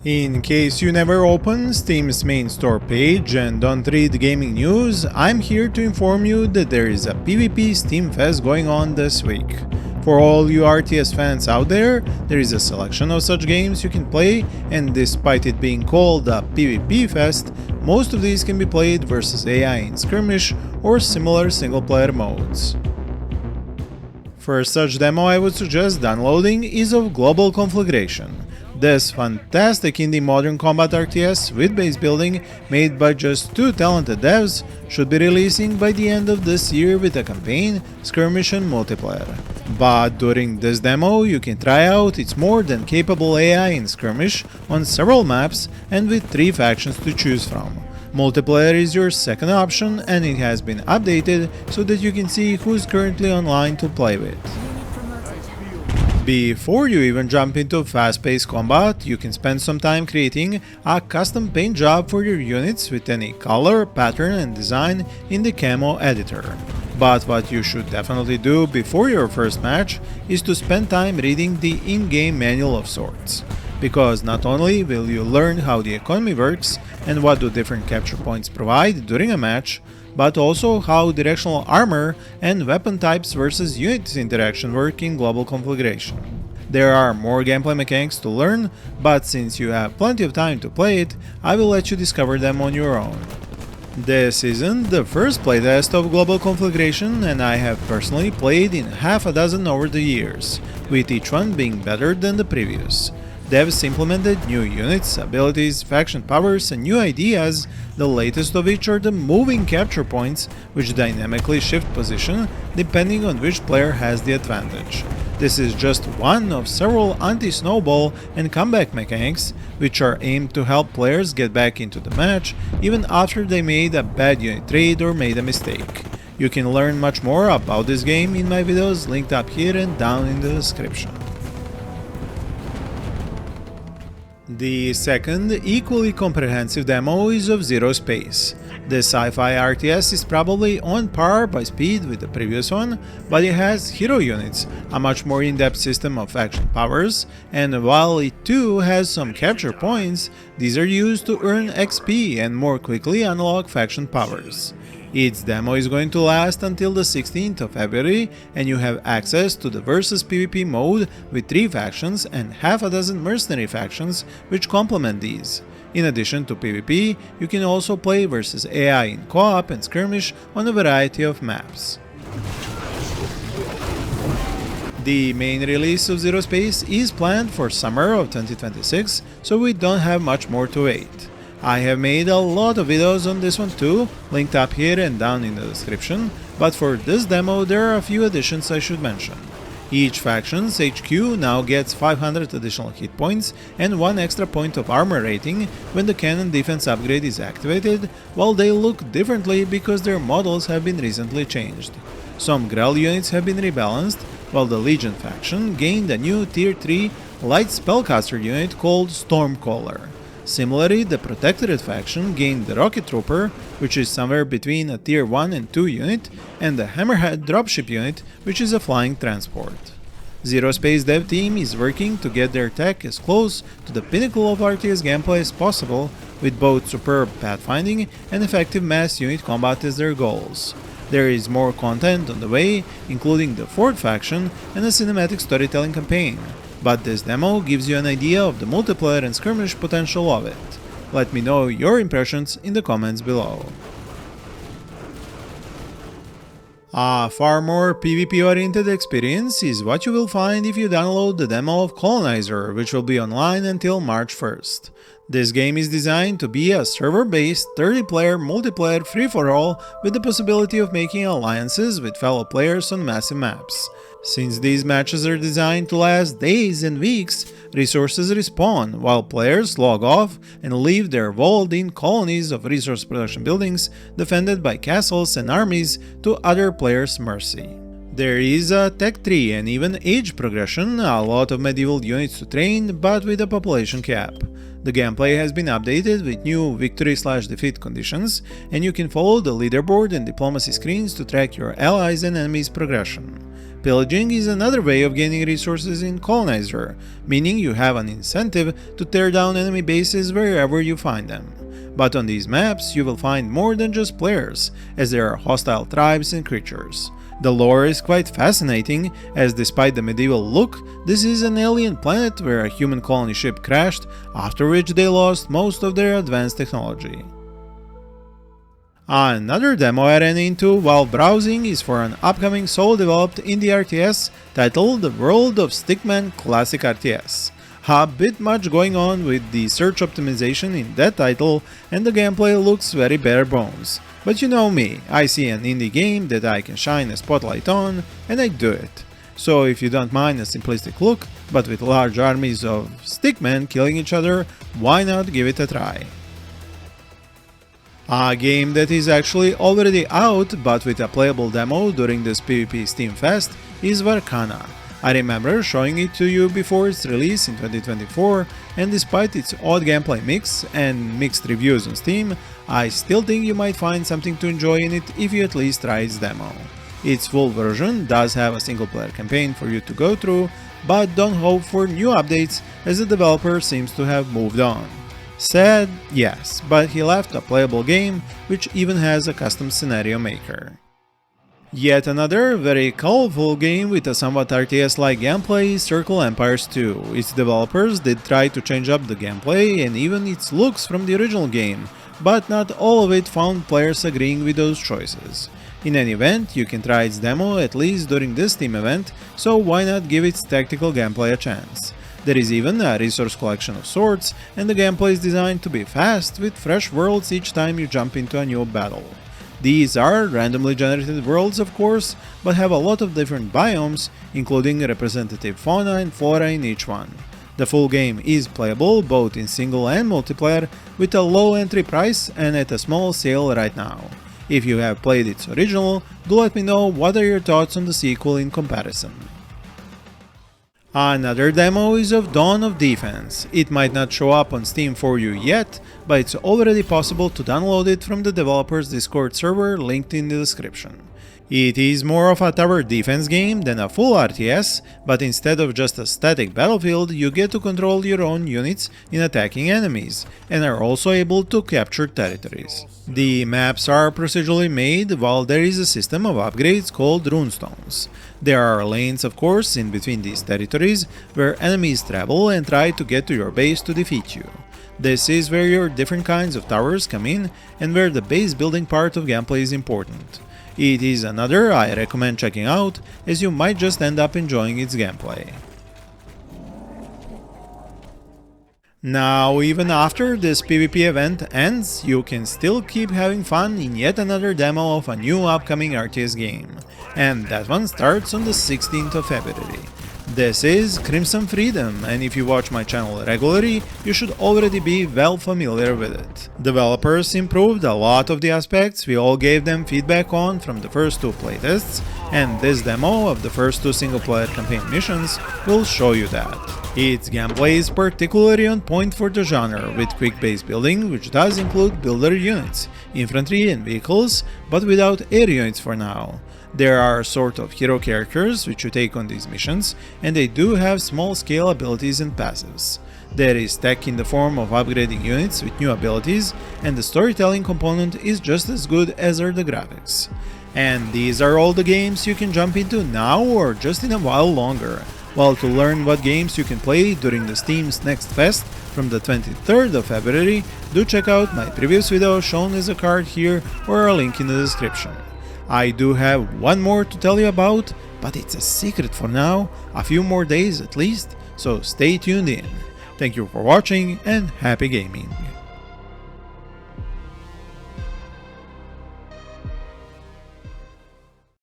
In case you never open Steam's main store page and don't read gaming news, I'm here to inform you that there is a PvP Steam Fest going on this week. For all you RTS fans out there is a selection of such games you can play, and despite it being called a PvP Fest, most of these can be played versus AI in Skirmish or similar single-player modes. For such demo I would suggest downloading is of Global Conflagration. This fantastic indie modern combat RTS with base building made by just two talented devs should be releasing by the end of this year with a campaign, skirmish and multiplayer. But during this demo you can try out its more than capable AI in skirmish on several maps and with 3 factions to choose from. Multiplayer is your second option and it has been updated so that you can see who's currently online to play with. Before you even jump into fast-paced combat, you can spend some time creating a custom paint job for your units with any color, pattern and design in the camo editor. But what you should definitely do before your first match is to spend time reading the in-game manual of sorts. Because not only will you learn how the economy works and what do different capture points provide during a match, but also how directional armor and weapon types versus units interaction work in Global Conflagration. There are more gameplay mechanics to learn, but since you have plenty of time to play it, I will let you discover them on your own. This isn't the first playtest of Global Conflagration, and I have personally played in half a dozen over the years, with each one being better than the previous. Devs implemented new units, abilities, faction powers and new ideas, the latest of which are the moving capture points, which dynamically shift position depending on which player has the advantage. This is just one of several anti-snowball and comeback mechanics, which are aimed to help players get back into the match even after they made a bad unit trade or made a mistake. You can learn much more about this game in my videos linked up here and down in the description. The second, equally comprehensive demo is of ZeroSpace. The sci-fi RTS is probably on par by speed with the previous one, but it has hero units, a much more in-depth system of faction powers, and while it too has some capture points, these are used to earn XP and more quickly unlock faction powers. Its demo is going to last until the 16th of February, and you have access to the versus PvP mode with 3 factions and half a dozen mercenary factions which complement these. In addition to PvP, you can also play versus AI in Co-op and Skirmish on a variety of maps. The main release of ZeroSpace is planned for summer of 2026, so we don't have much more to wait. I have made a lot of videos on this one too, linked up here and down in the description, but for this demo there are a few additions I should mention. Each faction's HQ now gets 500 additional hit points and 1 extra point of armor rating when the cannon defense upgrade is activated, while they look differently because their models have been recently changed. Some Grell units have been rebalanced, while the Legion faction gained a new tier 3 light spellcaster unit called Stormcaller. Similarly, the Protectorate faction gained the Rocket Trooper, which is somewhere between a tier 1 and 2 unit, and the Hammerhead dropship unit, which is a flying transport. ZeroSpace dev team is working to get their tech as close to the pinnacle of RTS gameplay as possible, with both superb pathfinding and effective mass unit combat as their goals. There is more content on the way, including the 4th faction and a cinematic storytelling campaign. But this demo gives you an idea of the multiplayer and skirmish potential of it. Let me know your impressions in the comments below. A far more PvP-oriented experience is what you will find if you download the demo of Coloniser, which will be online until March 1st. This game is designed to be a server-based 30-player multiplayer free-for-all with the possibility of making alliances with fellow players on massive maps. Since these matches are designed to last days and weeks, resources respawn while players log off and leave their walled-in colonies of resource production buildings defended by castles and armies to other players' mercy. There is a tech tree and even age progression, a lot of medieval units to train, but with a population cap. The gameplay has been updated with new victory/defeat conditions, and you can follow the leaderboard and diplomacy screens to track your allies and enemies' progression. Pillaging is another way of gaining resources in Coloniser, meaning you have an incentive to tear down enemy bases wherever you find them. But on these maps you will find more than just players, as there are hostile tribes and creatures. The lore is quite fascinating, as despite the medieval look, this is an alien planet where a human colony ship crashed, after which they lost most of their advanced technology. Another demo I ran into while browsing is for an upcoming solo-developed indie RTS titled The World of Stickman Classic RTS. A bit much going on with the search optimization in that title, and the gameplay looks very bare bones. But you know me, I see an indie game that I can shine a spotlight on, and I do it. So if you don't mind a simplistic look, but with large armies of stickmen killing each other, why not give it a try? A game that is actually already out, but with a playable demo during this PvP Steam Fest, is WARCANA. I remember showing it to you before its release in 2024, and despite its odd gameplay mix and mixed reviews on Steam, I still think you might find something to enjoy in it if you at least try its demo. Its full version does have a single-player campaign for you to go through, but don't hope for new updates as the developer seems to have moved on. Sad, yes, but he left a playable game which even has a custom scenario maker. Yet another very colorful game with a somewhat RTS-like gameplay is Circle Empires 2. Its developers did try to change up the gameplay and even its looks from the original game, but not all of it found players agreeing with those choices. In any event, you can try its demo at least during this Steam event, so why not give its tactical gameplay a chance. There is even a resource collection of sorts, and the gameplay is designed to be fast, with fresh worlds each time you jump into a new battle. These are randomly generated worlds, of course, but have a lot of different biomes, including representative fauna and flora in each one. The full game is playable both in single and multiplayer, with a low entry price and at a small sale right now. If you have played its original, do let me know what are your thoughts on the sequel in comparison. Another demo is of Dawn of Defense. It might not show up on Steam for you yet, but it's already possible to download it from the developer's Discord server linked in the description. It is more of a tower defense game than a full RTS, but instead of just a static battlefield, you get to control your own units in attacking enemies, and are also able to capture territories. The maps are procedurally made, while there is a system of upgrades called runestones. There are lanes, of course, in between these territories, where enemies travel and try to get to your base to defeat you. This is where your different kinds of towers come in, and where the base building part of gameplay is important. It is another I recommend checking out, as you might just end up enjoying its gameplay. Now, even after this PvP event ends, you can still keep having fun in yet another demo of a new upcoming RTS game, and that one starts on the 16th of February. This is Crimson Freedom, and if you watch my channel regularly, you should already be well familiar with it. Developers improved a lot of the aspects we all gave them feedback on from the first two playtests, and this demo of the first two single-player campaign missions will show you that. Its gameplay is particularly on point for the genre, with quick base building, which does include builder units, infantry and vehicles, but without air units for now. There are sort of hero characters which you take on these missions, and they do have small scale abilities and passives. There is tech in the form of upgrading units with new abilities, and the storytelling component is just as good as are the graphics. And these are all the games you can jump into now or just in a while longer. Well, to learn what games you can play during the Steam's next fest from the 23rd of February, do check out my previous video shown as a card here or a link in the description. I do have one more to tell you about, but it's a secret for now, a few more days at least, so stay tuned in. Thank you for watching and happy gaming!